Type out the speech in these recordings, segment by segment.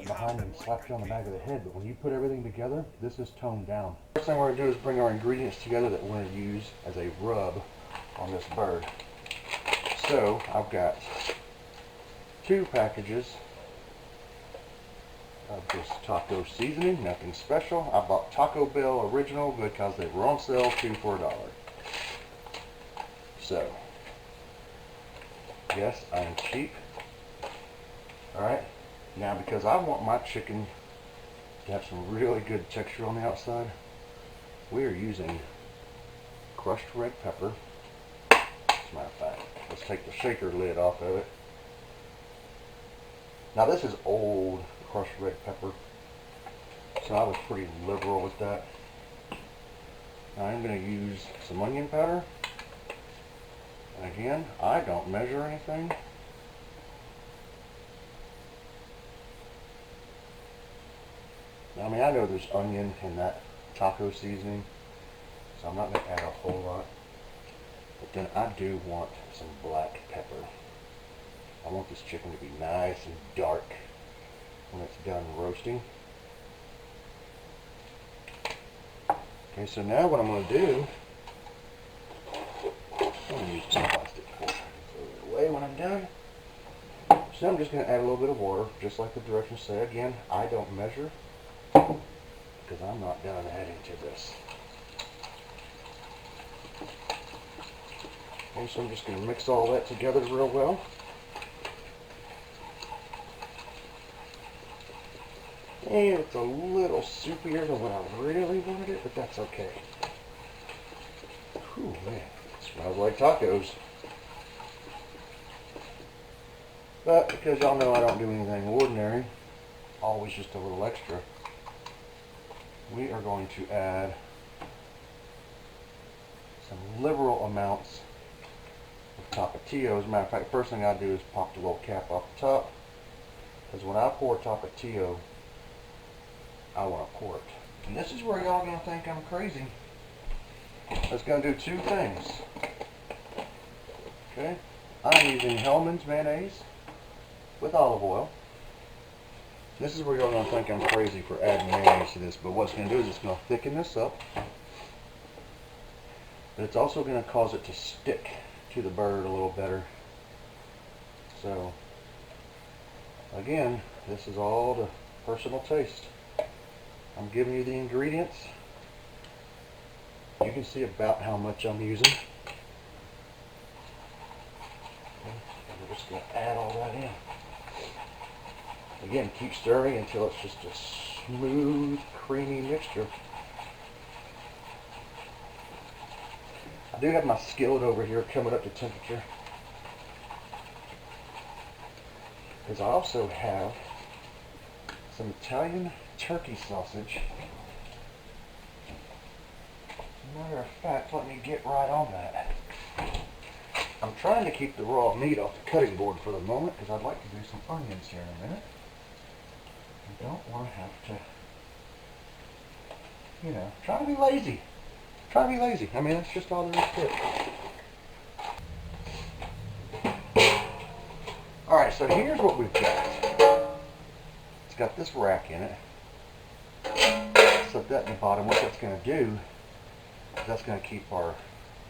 Behind and slap you on the back of the head, but when you put everything together, this is toned down. First thing we're going to do is bring our ingredients together that we're going to use as a rub on this bird. So I've got 2 packages of this taco seasoning, nothing special. I bought Taco Bell original because they were on sale, 2 for $1. So, yes, I'm cheap. Alright, now because I want my chicken to have some really good texture on the outside, we are using crushed red pepper. As a matter of fact, let's take the shaker lid off of it. Now this is old crushed red pepper, so I was pretty liberal with that. Now I'm going to use some onion powder. And again, I don't measure anything. I mean, I know there's onion in that taco seasoning, so I'm not going to add a whole lot. But then I do want some black pepper. I want this chicken to be nice and dark when it's done roasting. Okay, so now what I'm going to do, I'm going to use some plastic fork. Throw it away when I'm done. So I'm just going to add a little bit of water, just like the directions say. Again, I don't measure, because I'm not done adding to this. Okay, so I'm just going to mix all that together real well. And it's a little soupier than what I really wanted it, but that's okay. Whew, man, it smells like tacos. But because y'all know I don't do anything ordinary, always just a little extra, we are going to add some liberal amounts of Tapatio. As a matter of fact, the first thing I do is pop the little cap off the top, because when I pour Tapatio, I want to pour it. And this is where y'all are going to think I'm crazy. It's going to do 2 things. Okay, I'm using Hellman's mayonnaise with olive oil. This is where y'all are going to think I'm crazy for adding mayonnaise to this, but what it's going to do is it's going to thicken this up. But it's also going to cause it to stick to the bird a little better. So, again, this is all to personal taste. I'm giving you the ingredients. You can see about how much I'm using. Okay. And we're just going to add all that in. Again, keep stirring until it's just a smooth, creamy mixture. I do have my skillet over here coming up to temperature, because I also have some Italian turkey sausage. Matter of fact, let me get right on that. I'm trying to keep the raw meat off the cutting board for the moment, because I'd like to do some onions here in a minute. I don't want to have to, you know, try to be lazy. Try to be lazy. I mean, that's just all there is to it. Alright, so here's what we've got. It's got this rack in it. Slip that in the bottom. What that's going to do is that's going to keep our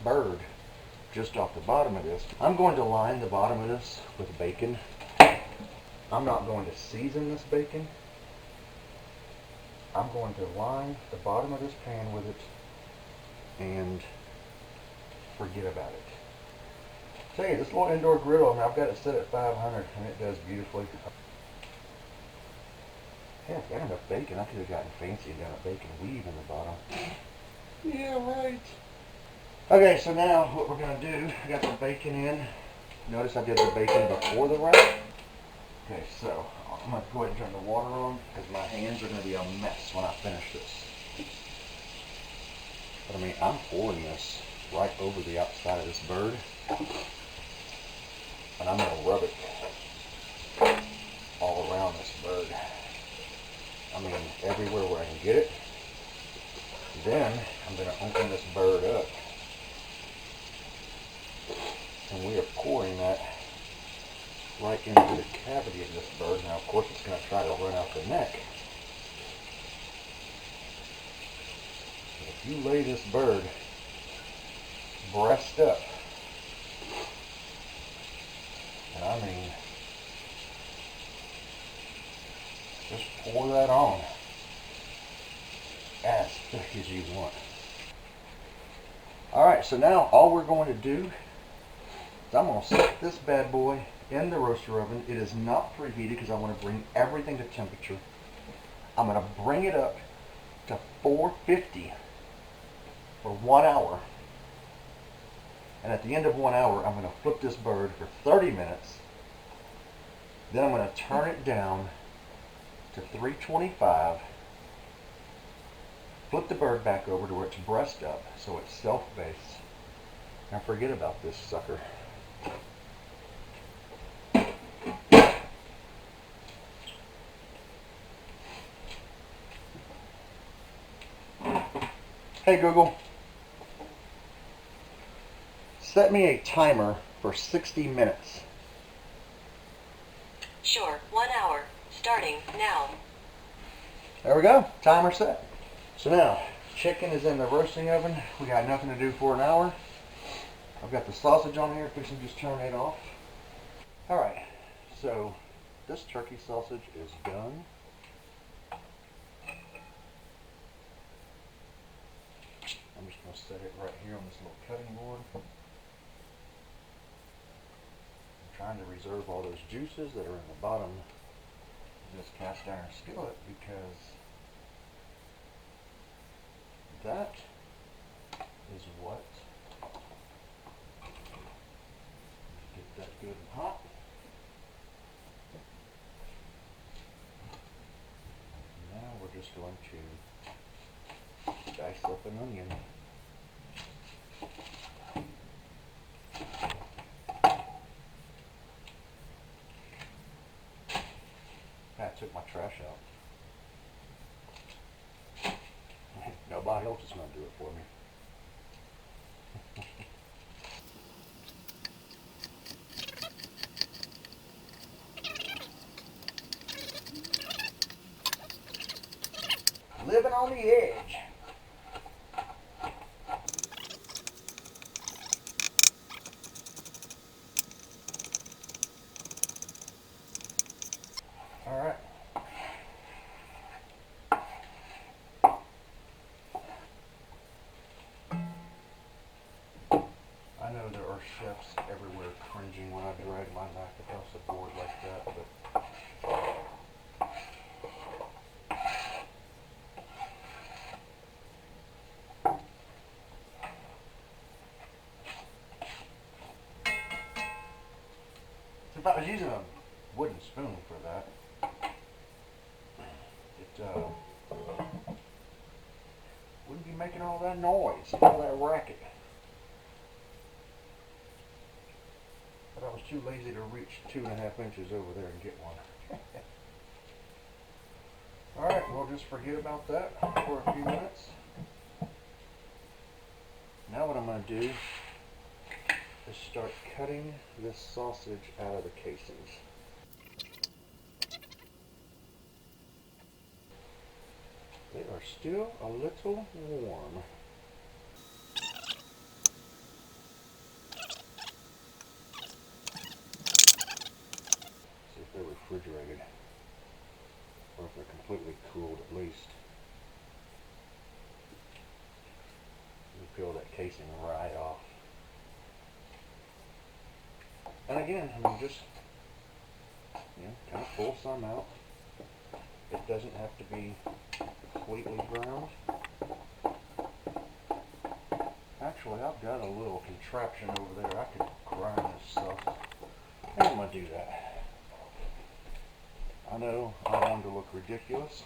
bird just off the bottom of this. I'm going to line the bottom of this with bacon. I'm not going to season this bacon. I'm going to line the bottom of this pan with it and forget about it. Tell you, this little indoor griddle, I mean, I've got it set at 500 and it does beautifully. Hey, I've got enough bacon. I could have gotten fancy and done a bacon weave in the bottom. Yeah, right. Okay, so now what we're going to do, I got the bacon in. Notice I did the bacon before the wrap. Okay, so I'm going to go ahead and turn the water on, because my hands are going to be a mess when I finish this. But I mean, I'm pouring this right over the outside of this bird, and I'm going to rub it all around this bird. I mean, everywhere where I can get it. Then I'm going to open this bird up, and we are pouring that right into the cavity of this bird. Now, of course, it's going to try to run out the neck. If you lay this bird breast up, and I mean, just pour that on as thick as you want. Alright, so now all we're going to do is I'm going to set this bad boy in the roaster oven. It is not preheated because I want to bring everything to temperature. I'm going to bring it up to 450 for 1 hour. And at the end of 1 hour, I'm going to flip this bird for 30 minutes. Then I'm going to turn it down to 325. Flip the bird back over to where it's breast up, so it's self-based. Now forget about this sucker. Hey Google, set me a timer for 60 minutes. Sure, 1 hour, starting now. There we go, timer set. So now, chicken is in the roasting oven. We got nothing to do for an hour. I've got the sausage on here, fixing to just turn it off. Alright, so this turkey sausage is done. I'm just going to set it right here on this little cutting board. I'm trying to reserve all those juices that are in the bottom of this cast iron skillet because that is what get that good and hot. Now we're just going to dice up an onion. I took my trash out. Nobody else is going to do it for me. Living on the edge. All right. I know there are chefs everywhere cringing when I drag my knife across the board like that, but if I was using a wooden spoon for that, it wouldn't be making all that noise, all that racket. But I was too lazy to reach 2.5 inches over there and get one. Alright, we'll just forget about that for a few minutes. Now what I'm going to do is start cutting this sausage out of the casings. They are still a little warm. See if they're refrigerated, or if they're completely cooled at least. You peel that casing right off. And again, I mean, just kind of pull some out. It doesn't have to be completely browned. Actually, I've got a little contraption over there. I could grind this sausage. I think I'm going to do that. I know I want to look ridiculous.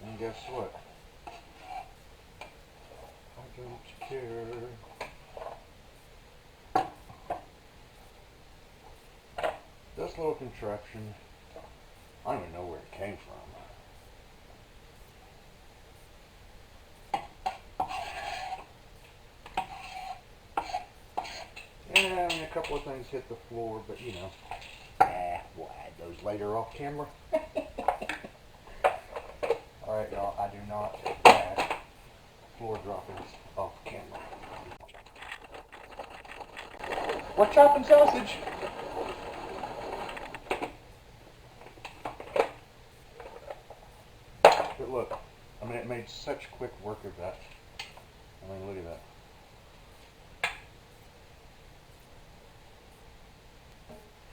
And guess what? I don't care. This little contraption, I don't even know where it came from. And couple of things hit the floor, but you know, we'll add those later off camera. Alright, y'all, I do not add floor droppings off camera. We're chopping sausage. But look, I mean, it made such quick work of that. I mean, look at that.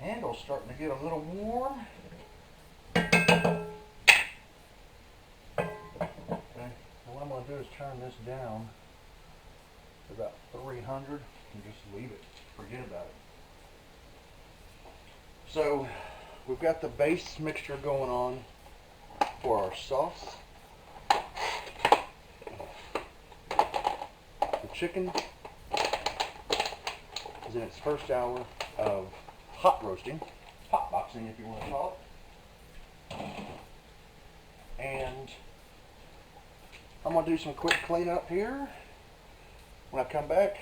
Handle's starting to get a little warm. Okay, so what I'm going to do is turn this down to about 300 and just leave it. Forget about it. So, we've got the base mixture going on for our sauce. The chicken is in its first hour of hot roasting, hot boxing if you want to call it. And I'm going to do some quick cleanup here. When I come back,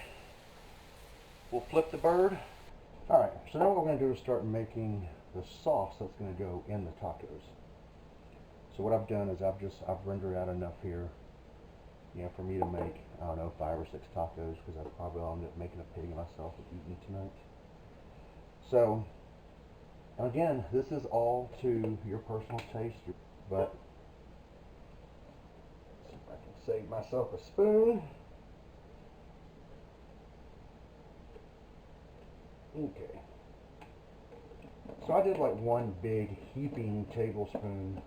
we'll flip the bird. Alright, so now what we're going to do is start making the sauce that's going to go in the tacos. So what I've done is I've rendered out enough here, you know, for me to make, I don't know, 5 or 6 tacos, because I probably will end up making a pig myself and eating it tonight. So, again, this is all to your personal taste, but let's see if I can save myself a spoon. Okay. So I did like 1 big heaping tablespoon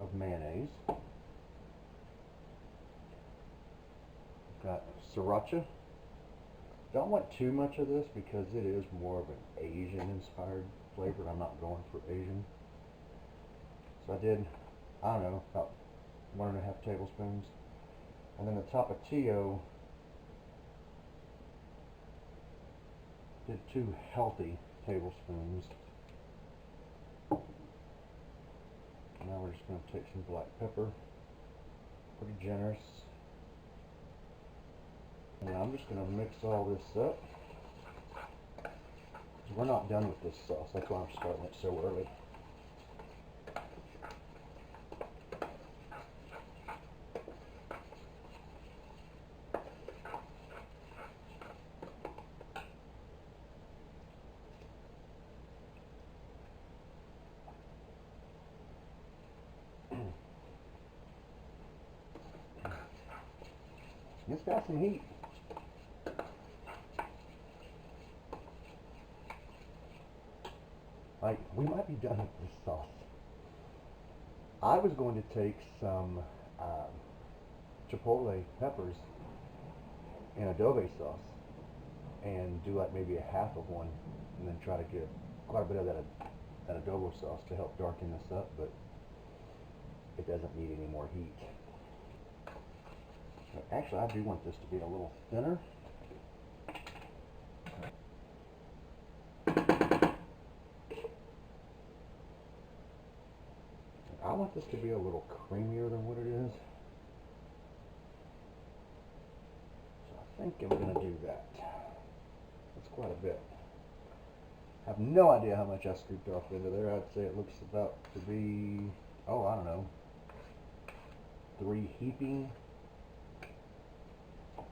of mayonnaise. Got sriracha. Don't want too much of this because it is more of an Asian inspired flavor. I'm not going for Asian. So I did, I don't know, about 1.5 tablespoons. And then the Tapatio, did 2 healthy tablespoons. Now we're just going to take some black pepper. Pretty generous. And I'm just going to mix all this up. We're not done with this sauce. That's why I'm starting it so early. It's got some heat. Like, we might be done with this sauce. I was going to take some chipotle peppers in adobe sauce and do like maybe a half of one and then try to get quite a bit of that adobo sauce to help darken this up, but it doesn't need any more heat. But actually, I do want this to be a little thinner. I want this to be a little creamier than what it is. So I think I'm going to do that. That's quite a bit. I have no idea how much I scooped off into there. I'd say it looks about to be, oh, I don't know, 3 heaping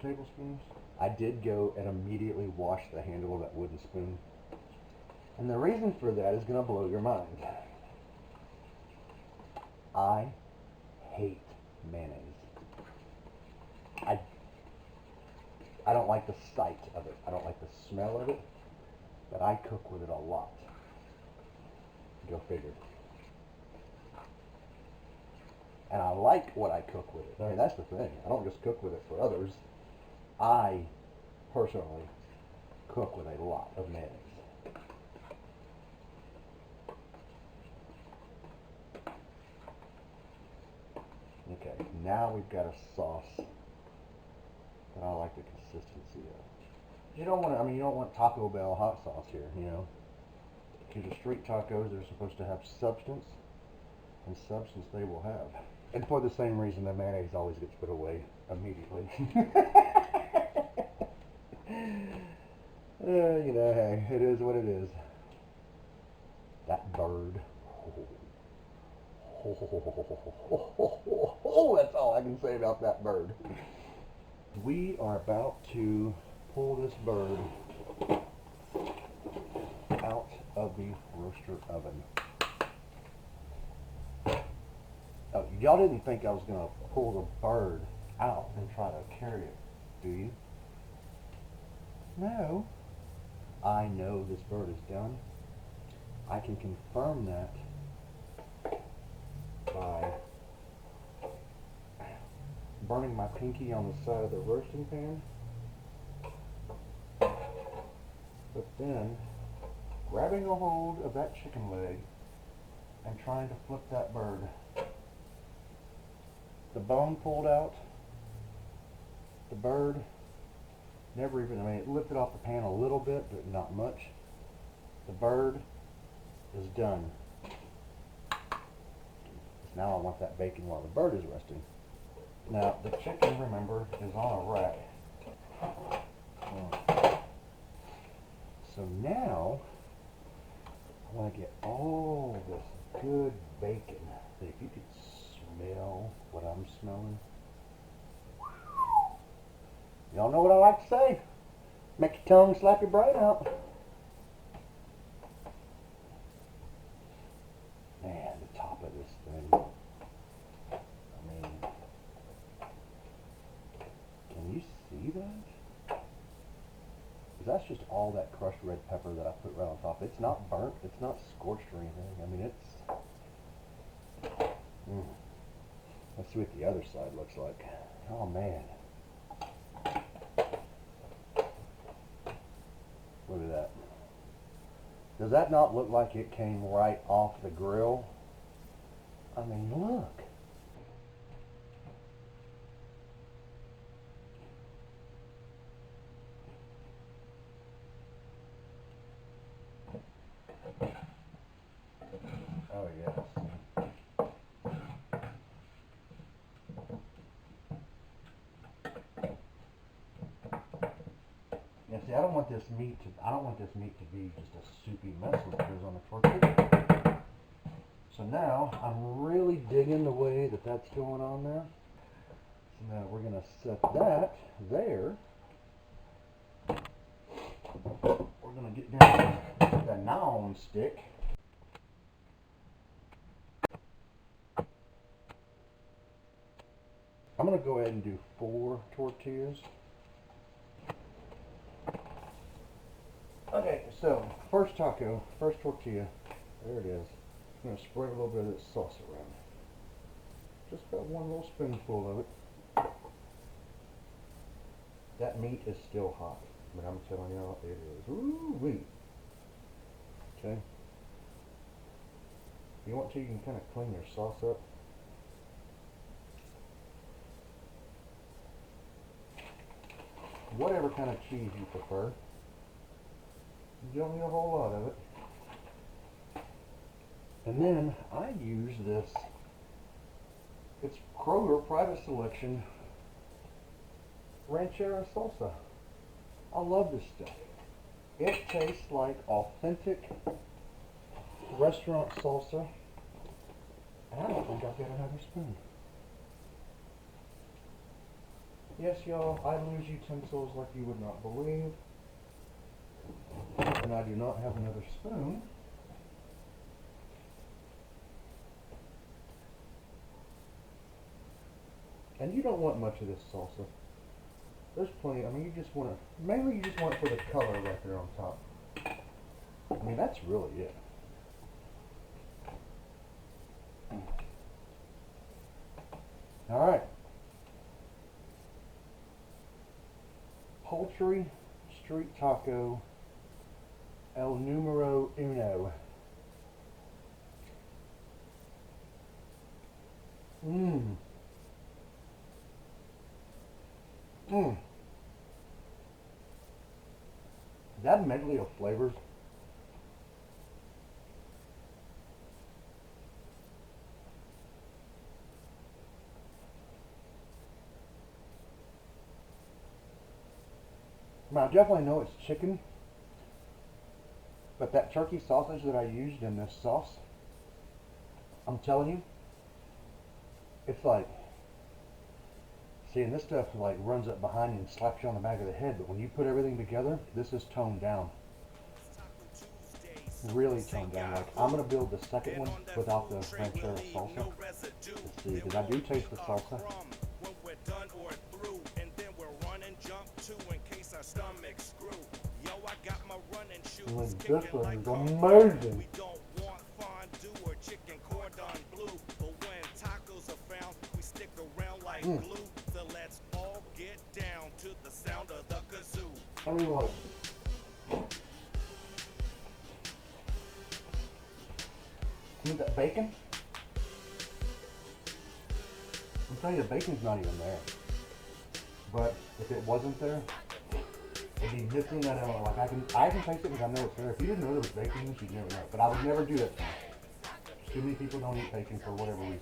tablespoons. I did go and immediately wash the handle of that wooden spoon. And the reason for that is going to blow your mind. I hate mayonnaise. I don't like the sight of it. I don't like the smell of it. But I cook with it a lot. Go figure. And I like what I cook with it. I mean, that's the thing. I don't just cook with it for others. I personally cook with a lot of mayonnaise. Okay, now we've got a sauce that I like the consistency of. You don't want to, I mean, you don't want Taco Bell hot sauce here, you know. Because the street tacos are supposed to have substance, and substance they will have. And for the same reason, the mayonnaise always gets put away immediately. You know, hey, it is what it is. That bird. That's all I can say about that bird. We are about to pull this bird out of the roaster oven. Oh, y'all didn't think I was going to pull the bird out and try to carry it, do you? No. I know this bird is done. I can confirm that by burning my pinky on the side of the roasting pan, but then grabbing a hold of that chicken leg and trying to flip that bird. The bone pulled out, the bird never even, I mean, it lifted off the pan a little bit, but not much. The bird is done. Now I want that bacon while the bird is resting. Now, the chicken, remember, is on a rack. So now, I want to get all this good bacon. If you could smell what I'm smelling. Y'all know what I like to say. Make your tongue slap your brain out. Man, the top of this thing. I mean, can you see that? That's just all that crushed red pepper that I put right on top. It's not burnt. It's not scorched or anything. I mean, it's... Let's see what the other side looks like. Oh, man. Look at that. Does that not look like it came right off the grill? I mean, look. Oh, yes. Yeah, see, I don't want this meat to be just a soupy mess like it goes on the tortilla. So now I'm really digging the way that that's going on there. So now we're going to set that there. We're going to get down the non-stick. I'm going to go ahead and do 4 tortillas. Okay, so first tortilla, there it is. I'm going to spread a little bit of this sauce around. Just about one little spoonful of it. That meat is still hot, but I'm telling y'all, it is. Ooh-wee. Okay. If you want to, you can kind of clean your sauce up. Whatever kind of cheese you prefer. You don't need a whole lot of it. And then I use this, it's Kroger Private Selection Ranchero Salsa. I love this stuff. It tastes like authentic restaurant salsa. And I don't think I've got another spoon. Yes, y'all, I lose utensils like you would not believe. And I do not have another spoon. And you don't want much of this salsa. There's plenty. I mean, you just want to, mainly you just want it for the color right there on top. I mean, that's really it. All right. Poultry street taco el numero uno. Mmm. Mmm. That medley of flavors. I definitely know it's chicken. But that turkey sausage that I used in this sauce, I'm telling you, it's like, seeing this stuff like runs up behind you and slaps you on the back of the head, but when you put everything together, this is toned down. Really toned down. Like, I'm going to build the second one without the ranchero salsa. Let's see, because I do taste the salsa. And this one is amazing. I mean, like, need that bacon? I'm telling you, the bacon's not even there. But if it wasn't there, it'd be missing that element. Like, I can taste it because I know it's there. If you didn't know there was bacon in this, you'd never know. But I would never do that. Too many people don't eat bacon for whatever reason.